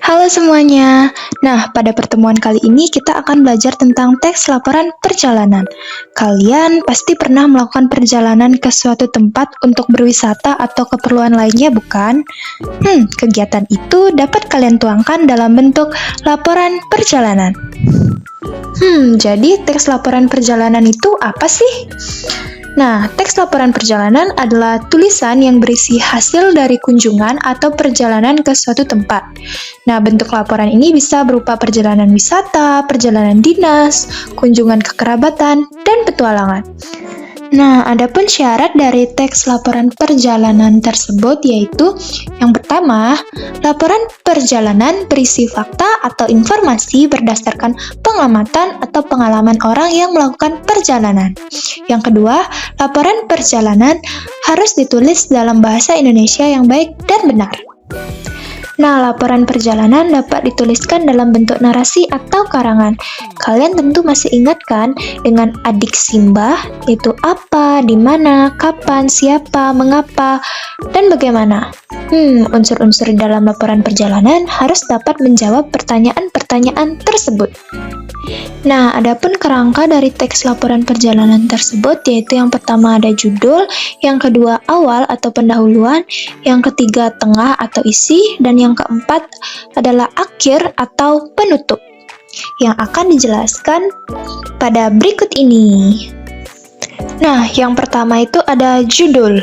Halo semuanya. Nah, pada pertemuan kali ini kita akan belajar tentang teks laporan perjalanan. Kalian pasti pernah melakukan perjalanan ke suatu tempat untuk berwisata atau keperluan lainnya, bukan? Kegiatan itu dapat kalian tuangkan dalam bentuk laporan perjalanan. Jadi teks laporan perjalanan itu apa sih? Nah, teks laporan perjalanan adalah tulisan yang berisi hasil dari kunjungan atau perjalanan ke suatu tempat. Nah, bentuk laporan ini bisa berupa perjalanan wisata, perjalanan dinas, kunjungan kekerabatan, dan petualangan. Nah, adapun syarat dari teks laporan perjalanan tersebut yaitu yang pertama, laporan perjalanan berisi fakta atau informasi berdasarkan pengamatan atau pengalaman orang yang melakukan perjalanan. Yang kedua, laporan perjalanan harus ditulis dalam bahasa Indonesia yang baik dan benar. Nah, laporan perjalanan dapat dituliskan dalam bentuk narasi atau karangan. Kalian tentu masih ingat kan dengan adik Simbah, yaitu apa, di mana, kapan, siapa, mengapa, dan bagaimana. Unsur-unsur dalam laporan perjalanan harus dapat menjawab pertanyaan-pertanyaan tersebut. Nah, adapun kerangka dari teks laporan perjalanan tersebut yaitu yang pertama ada judul, yang kedua awal atau pendahuluan, yang ketiga tengah atau isi, dan yang keempat adalah akhir atau penutup yang akan dijelaskan pada berikut ini. Nah, yang pertama itu ada judul.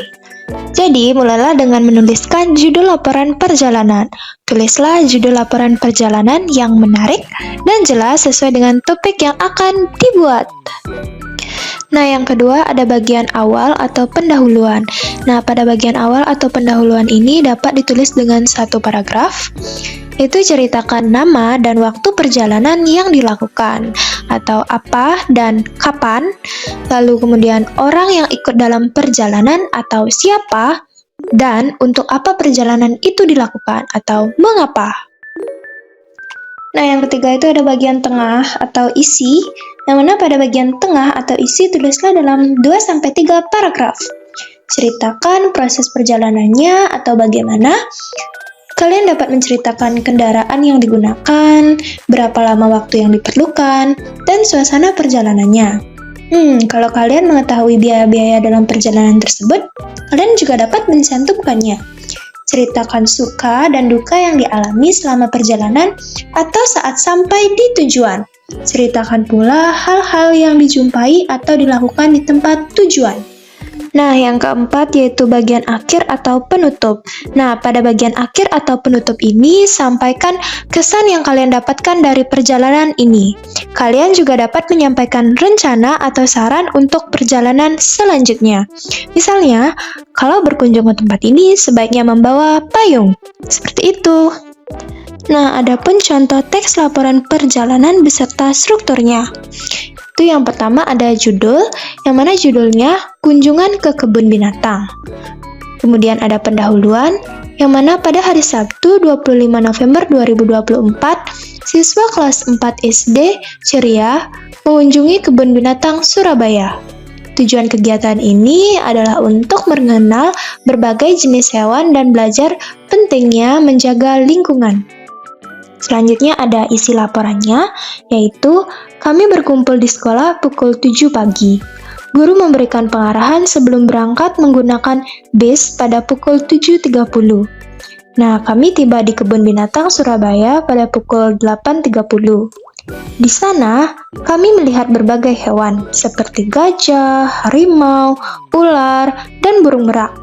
Jadi, mulailah dengan menuliskan judul laporan perjalanan. Tulislah judul laporan perjalanan yang menarik dan jelas sesuai dengan topik yang akan dibuat. Nah, yang kedua ada bagian awal atau pendahuluan. Nah, pada bagian awal atau pendahuluan ini dapat ditulis dengan satu paragraf. Itu ceritakan nama dan waktu perjalanan yang dilakukan, atau apa dan kapan, lalu kemudian orang yang ikut dalam perjalanan atau siapa, dan untuk apa perjalanan itu dilakukan, atau mengapa. Nah, yang ketiga itu ada bagian tengah atau isi, yang mana pada bagian tengah atau isi tulislah dalam 2-3 paragraf. Ceritakan proses perjalanannya atau bagaimana. Kalian dapat menceritakan kendaraan yang digunakan, berapa lama waktu yang diperlukan, dan suasana perjalanannya. Kalau kalian mengetahui biaya-biaya dalam perjalanan tersebut, kalian juga dapat mencantumkannya. Ceritakan suka dan duka yang dialami selama perjalanan atau saat sampai di tujuan. Ceritakan pula hal-hal yang dijumpai atau dilakukan di tempat tujuan. Nah, yang keempat yaitu bagian akhir atau penutup. Nah, pada bagian akhir atau penutup ini, sampaikan kesan yang kalian dapatkan dari perjalanan ini. Kalian juga dapat menyampaikan rencana atau saran untuk perjalanan selanjutnya. Misalnya, kalau berkunjung ke tempat ini, sebaiknya membawa payung. Seperti itu. Nah, adapun contoh teks laporan perjalanan beserta strukturnya. Itu yang pertama ada judul, yang mana judulnya kunjungan ke kebun binatang. Kemudian ada pendahuluan, yang mana pada hari Sabtu 25 November 2024, siswa kelas 4 SD ceria mengunjungi kebun binatang Surabaya. Tujuan kegiatan ini adalah untuk mengenal berbagai jenis hewan dan belajar pentingnya menjaga lingkungan. Selanjutnya ada isi laporannya, yaitu kami berkumpul di sekolah pukul 7 pagi. Guru memberikan pengarahan sebelum berangkat menggunakan bis pada pukul 7.30. Nah, kami tiba di kebun binatang Surabaya pada pukul 8.30. Di sana, kami melihat berbagai hewan seperti gajah, harimau, ular, dan burung merak.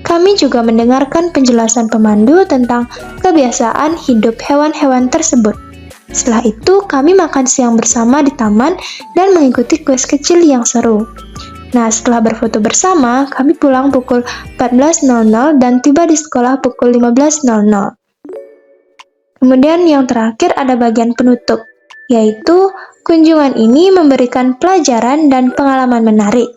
Kami juga mendengarkan penjelasan pemandu tentang kebiasaan hidup hewan-hewan tersebut. Setelah itu, kami makan siang bersama di taman dan mengikuti kuis kecil yang seru. Nah, setelah berfoto bersama, kami pulang pukul 14.00 dan tiba di sekolah pukul 15.00. Kemudian yang terakhir ada bagian penutup, yaitu kunjungan ini memberikan pelajaran dan pengalaman menarik.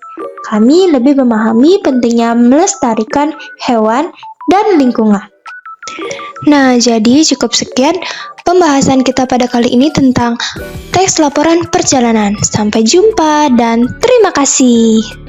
Kami lebih memahami pentingnya melestarikan hewan dan lingkungan. Nah, jadi cukup sekian pembahasan kita pada kali ini tentang teks laporan perjalanan. Sampai jumpa dan terima kasih.